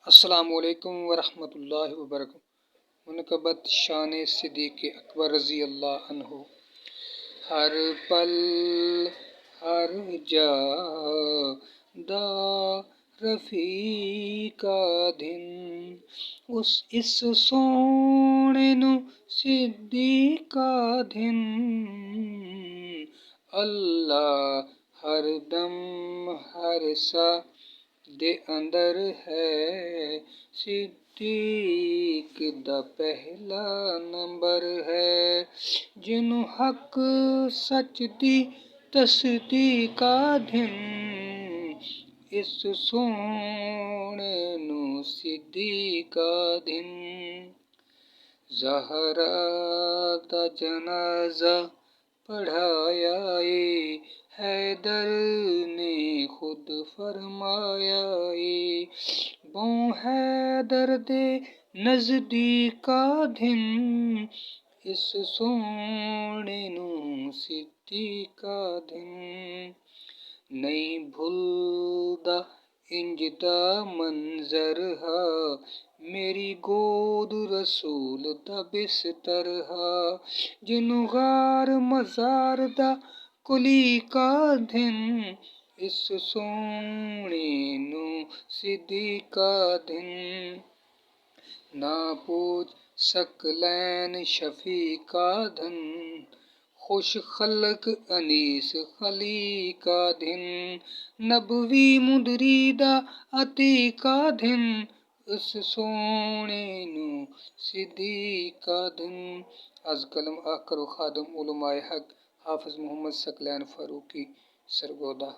السلام علیکم ورحمۃ اللہ وبرکاتہ۔ منقبت شان صدیق اکبر رضی اللہ عنہ۔ ہر پل ہر جا دا رفیق کا دن، اس سونے نو صدیق کا دن، اللہ ہر دم ہر سا دے اندر ہے، صدیق دا پہلا نمبر ہے، جنوں حق سچ دی تصدیق کا دن، اس سونے نو صدیق کا دن، زہرا دا جنازہ پڑھایا اے، حیدر نے خود فرمایا اے، بوں حیدر دے نزدیک کا دن، اس سونے نو صدیق کا دن، نہیں بھلدا انج دا منظر ہا، میری گود رسول دا بستر ہا، جنوں غار مزار دا کلی کا دن، اس سونے نو صدیق کا دن، نہ پوچھ ثقلین شفیع کا دن، خوش خلق انیس خلیق کا دن، نبوی مدری دا عتیق کا دن، اس سونے نو صدیق کا دن۔ از قلم آقر و خادم علماء حق حافظ محمد ثقلین فاروقی سرگودہ۔